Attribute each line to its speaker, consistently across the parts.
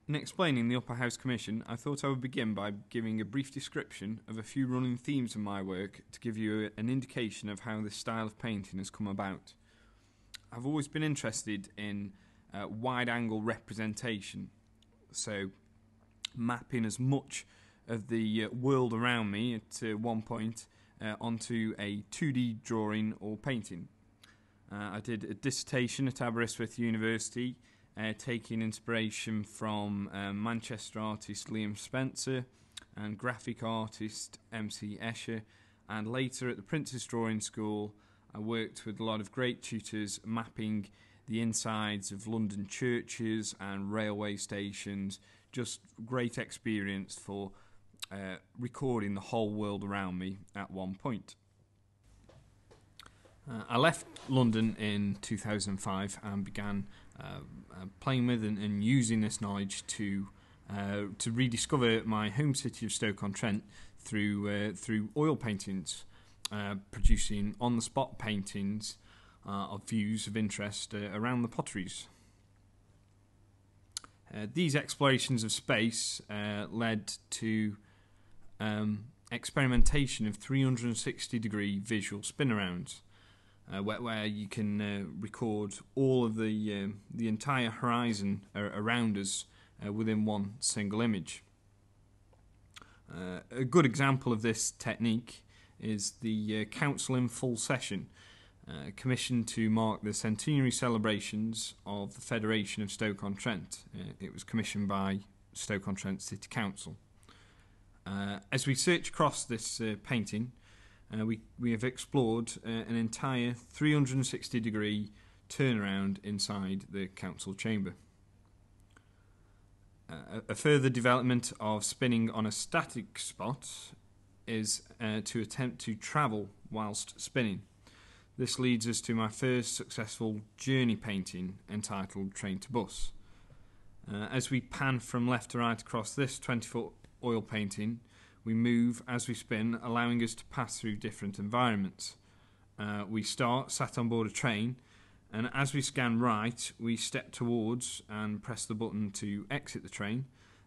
Speaker 1: In explaining the Upper House Commission, I thought I would begin by giving a brief description of a few running themes of my work to give you an indication of how this style of painting has come about. I've always been interested in wide-angle representation, so mapping as much of the world around me at one point onto a 2D drawing or painting. I did a dissertation at Aberystwyth University, taking inspiration from Manchester artist Liam Spencer and graphic artist MC Escher, and later at the Prince's Drawing School I worked with a lot of great tutors mapping the insides of London churches and railway stations. Just great experience for recording the whole world around me at one point. I left London in 2005 and began playing with and using this knowledge to rediscover my home city of Stoke-on-Trent through oil paintings, producing on-the-spot paintings of views of interest around the potteries. These explorations of space led to experimentation of 360-degree visual spin-arounds, where you can record all of the entire horizon around us within one single image. A good example of this technique is the Council in Full Session, commissioned to mark the centenary celebrations of the Federation of Stoke-on-Trent. It was commissioned by Stoke-on-Trent City Council. As we search across this painting, we have explored an entire 360-degree turnaround inside the council chamber. A further development of spinning on a static spot is to attempt to travel whilst spinning. This leads us to my first successful journey painting entitled Train to Bus. As we pan from left to right across this 20-foot oil painting, we move as we spin, allowing us to pass through different environments. We start sat on board a train, and as we scan right, we step towards and press the button to exit the train,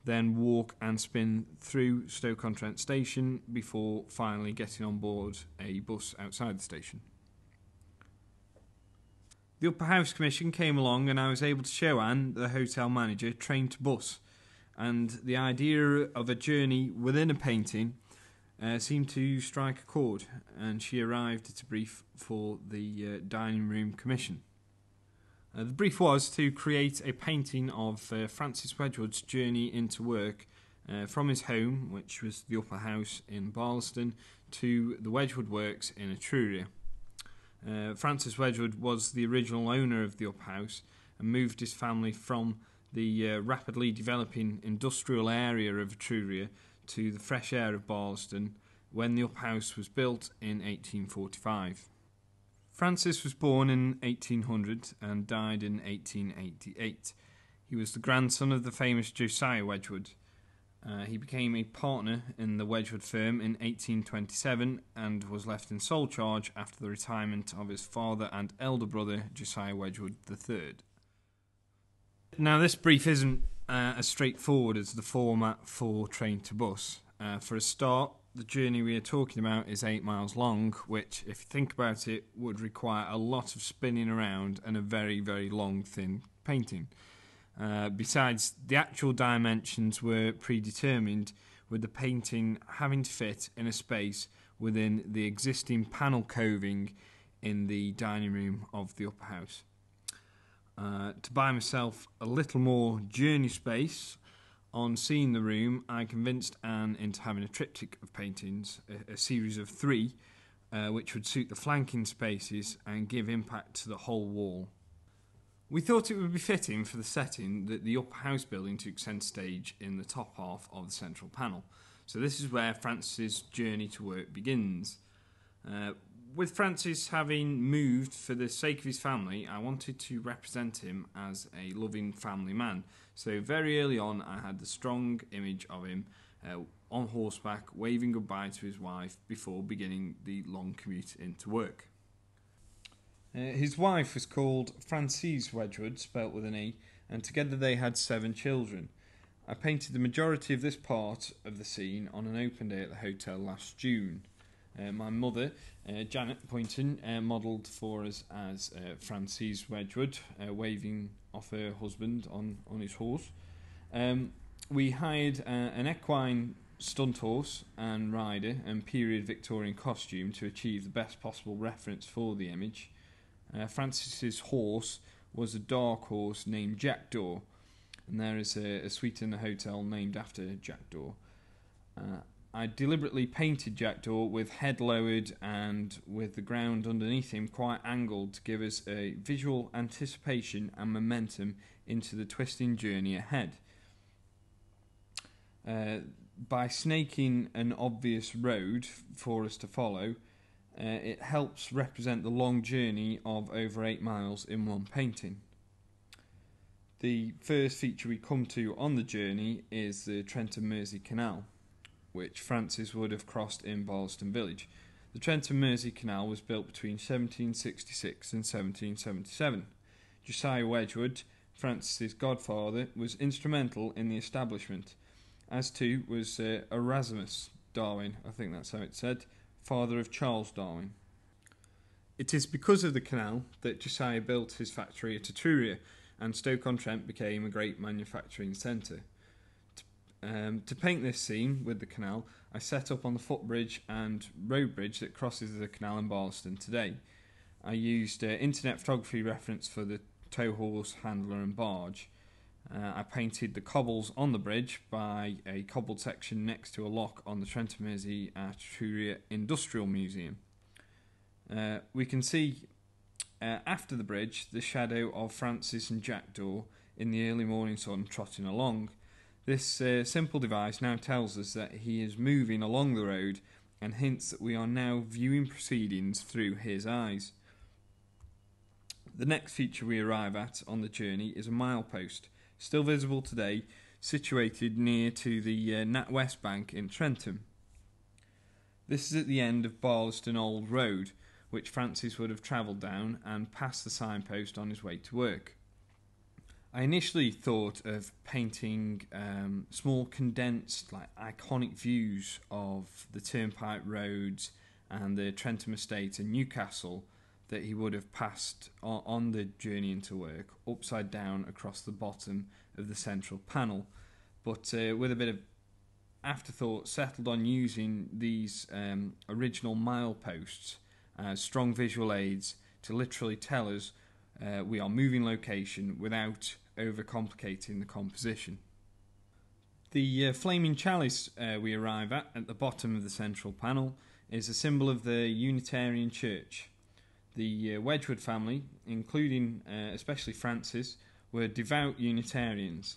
Speaker 1: then walk and spin through Stoke-on-Trent station before finally getting on board a bus outside the station. The Upper House Commission came along and I was able to show Anne, the hotel manager, Train to Bus, and the idea of a journey within a painting seemed to strike a chord, and she arrived at a brief for the dining room commission. The brief was to create a painting of Francis Wedgwood's journey into work from his home, which was the Upper House in Barlaston, to the Wedgwood Works in Etruria. Francis Wedgwood was the original owner of the Upper House and moved his family from the rapidly developing industrial area of Etruria to the fresh air of Barlaston when the Upper House was built in 1845. Francis was born in 1800 and died in 1888. He was the grandson of the famous Josiah Wedgwood. He became a partner in the Wedgwood firm in 1827 and was left in sole charge after the retirement of his father and elder brother, Josiah Wedgwood III. Now, this brief isn't as straightforward as the format for Train to Bus. For a start, the journey we are talking about is 8 miles long, which, if you think about it, would require a lot of spinning around and a very, very long, thin painting. Besides, the actual dimensions were predetermined, with the painting having to fit in a space within the existing panel coving in the dining room of the Upper House. To buy myself a little more journey space, on seeing the room, I convinced Anne into having a triptych of paintings, a series of 3, which would suit the flanking spaces and give impact to the whole wall. We thought it would be fitting for the setting that the Upper House building took centre stage in the top half of the central panel. So this is where Francis' journey to work begins. With Francis having moved for the sake of his family, I wanted to represent him as a loving family man. So very early on, I had the strong image of him on horseback, waving goodbye to his wife before beginning the long commute into work. His wife was called Frances Wedgwood, spelt with an E, and together they had 7 children. I painted the majority of this part of the scene on an open day at the hotel last June. My mother, Janet Pointon, modelled for us as Frances Wedgwood, waving off her husband on his horse. We hired an equine stunt horse and rider and period Victorian costume to achieve the best possible reference for the image. Frances's horse was a dark horse named Jackdaw, and there is a suite in the hotel named after Jackdaw. I deliberately painted Jackdaw with head lowered and with the ground underneath him quite angled to give us a visual anticipation and momentum into the twisting journey ahead. By snaking an obvious road for us to follow, it helps represent the long journey of over 8 miles in one painting. The first feature we come to on the journey is the Trent and Mersey Canal, which Frances would have crossed in Barlaston Village. The Trent and Mersey Canal was built between 1766 and 1777. Josiah Wedgwood, Frances's godfather, was instrumental in the establishment, as too was Erasmus Darwin, I think that's how it's said, father of Charles Darwin. It is because of the canal that Josiah built his factory at Etruria, and Stoke-on-Trent became a great manufacturing centre. To paint this scene with the canal, I set up on the footbridge and road bridge that crosses the canal in Barlaston today. I used internet photography reference for the tow horse, handler and barge. I painted the cobbles on the bridge by a cobbled section next to a lock on the Trent and Mersey at Etruria Industrial Museum. We can see after the bridge the shadow of Frances and Jackdaw in the early morning sun trotting along. This simple device now tells us that he is moving along the road and hints that we are now viewing proceedings through his eyes. The next feature we arrive at on the journey is a milepost, still visible today, situated near to the Nat West Bank in Trentham. This is at the end of Barlaston Old Road, which Francis would have travelled down and passed the signpost on his way to work. I initially thought of painting small condensed iconic views of the turnpike roads and the Trentham estate and Newcastle that he would have passed on the journey into work upside down across the bottom of the central panel, but with a bit of afterthought settled on using these original mileposts as strong visual aids to literally tell us we are moving location without overcomplicating the composition. The flaming chalice we arrive at the bottom of the central panel is a symbol of the Unitarian Church. The Wedgwood family, including especially Francis, were devout Unitarians.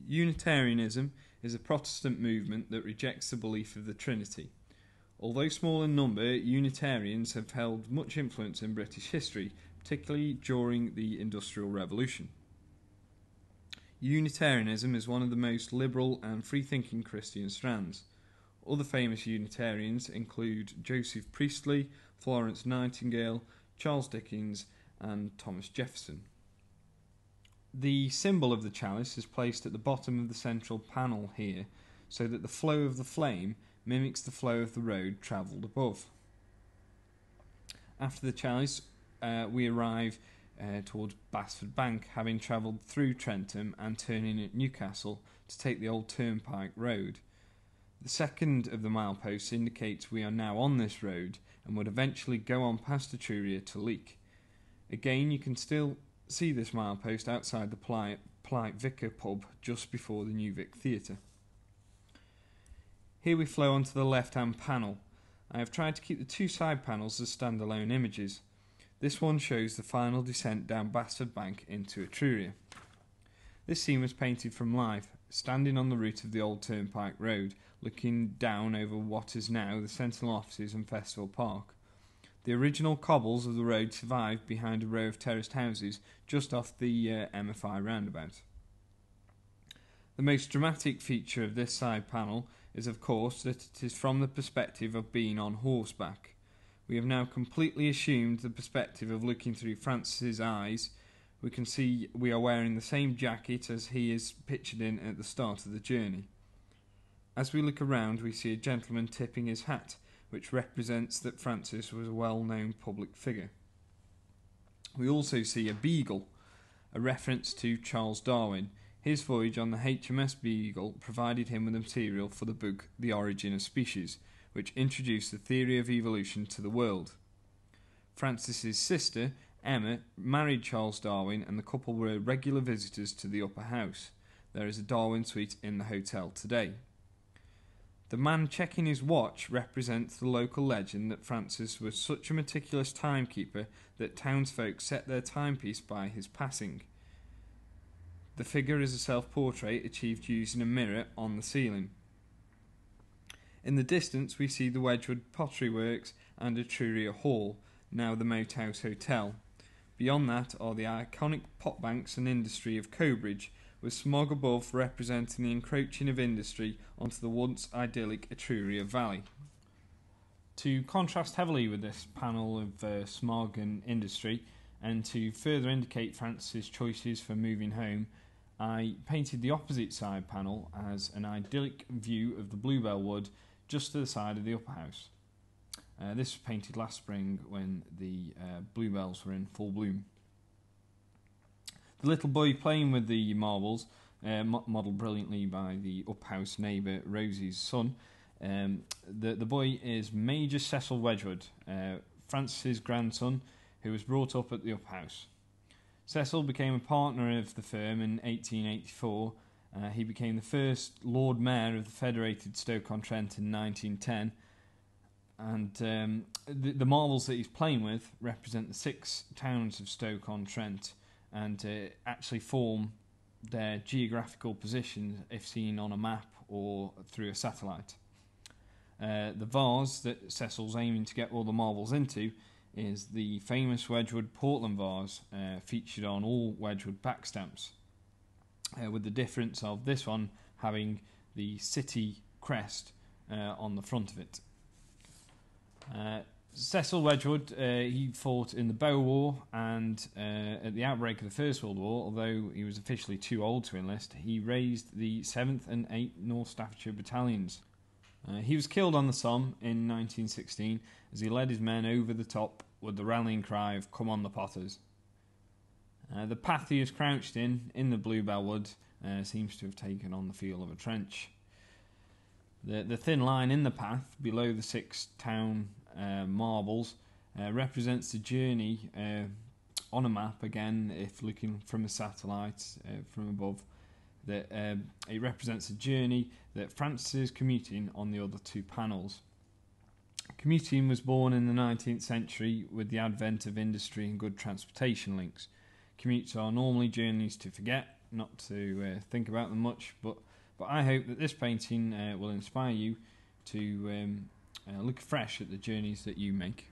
Speaker 1: Unitarianism is a Protestant movement that rejects the belief of the Trinity. Although small in number, Unitarians have held much influence in British history, particularly during the Industrial Revolution. Unitarianism is one of the most liberal and free-thinking Christian strands. Other famous Unitarians include Joseph Priestley, Florence Nightingale, Charles Dickens and Thomas Jefferson. The symbol of the chalice is placed at the bottom of the central panel here, so that the flow of the flame mimics the flow of the road travelled above. After the chalice, we arrive towards Basford Bank, having travelled through Trentham and turning at Newcastle to take the old turnpike road. The second of the mileposts indicates we are now on this road and would eventually go on past Etruria to Leek. Again, you can still see this milepost outside the Polite Vicar pub just before the New Vic Theatre. Here we flow onto the left-hand panel. I have tried to keep the two side panels as standalone images. This one shows the final descent down Basford Bank into Etruria. This scene was painted from life, standing on the route of the old turnpike road, looking down over what is now the Sentinel offices and Festival Park. The original cobbles of the road survived behind a row of terraced houses just off the MFI roundabout. The most dramatic feature of this side panel is, of course, that it is from the perspective of being on horseback. We have now completely assumed the perspective of looking through Francis's eyes, We can see we are wearing the same jacket as he is pictured in at the start of the journey. As we look around, we see a gentleman tipping his hat, which represents that Francis was a well-known public figure. We also see a beagle, a reference to Charles Darwin. His voyage on the HMS Beagle provided him with the material for the book The Origin of Species, which introduced the theory of evolution to the world. Francis's sister, Emma, married Charles Darwin, and the couple were regular visitors to the upper house. There is a Darwin suite in the hotel today. The man checking his watch represents the local legend that Francis was such a meticulous timekeeper that townsfolk set their timepiece by his passing. The figure is a self-portrait achieved using a mirror on the ceiling. In the distance we see the Wedgwood Pottery Works and Etruria Hall, now the Moat House Hotel. Beyond that are the iconic pot banks and industry of Cobridge, with smog above representing the encroaching of industry onto the once idyllic Etruria Valley. To contrast heavily with this panel of smog and industry, and to further indicate Francis's choices for moving home, I painted the opposite side panel as an idyllic view of the Bluebell Wood just to the side of the upper house. This was painted last spring when the bluebells were in full bloom. The little boy playing with the marbles, modelled brilliantly by the uphouse neighbour Rosie's son, the boy is Major Cecil Wedgwood, Francis's grandson, who was brought up at the uphouse. Cecil became a partner of the firm in 1884. He became the first Lord Mayor of the Federated Stoke-on-Trent in 1910, and the marbles that he's playing with represent the 6 towns of Stoke-on-Trent, and actually form their geographical position if seen on a map or through a satellite. The vase that Cecil's aiming to get all the marbles into is the famous Wedgwood Portland vase, featured on all Wedgwood back stamps, with the difference of this one having the city crest on the front of it. Cecil Wedgwood, he fought in the Boer War, and at the outbreak of the First World War, although he was officially too old to enlist, he raised the 7th and 8th North Staffordshire Battalions. He was killed on the Somme in 1916 as he led his men over the top with the rallying cry of "Come on the Potters." The path he was crouched in the Bluebell Wood, seems to have taken on the feel of a trench. The thin line in the path below the 6 town marbles represents the journey on a map, again if looking from a satellite from above, that it represents a journey that Francis is commuting on the other 2 panels. Commuting was born in the 19th century with the advent of industry and good transportation links. Commutes are normally journeys to forget, not to think about them much, but I hope that this painting will inspire you to look afresh at the journeys that you make.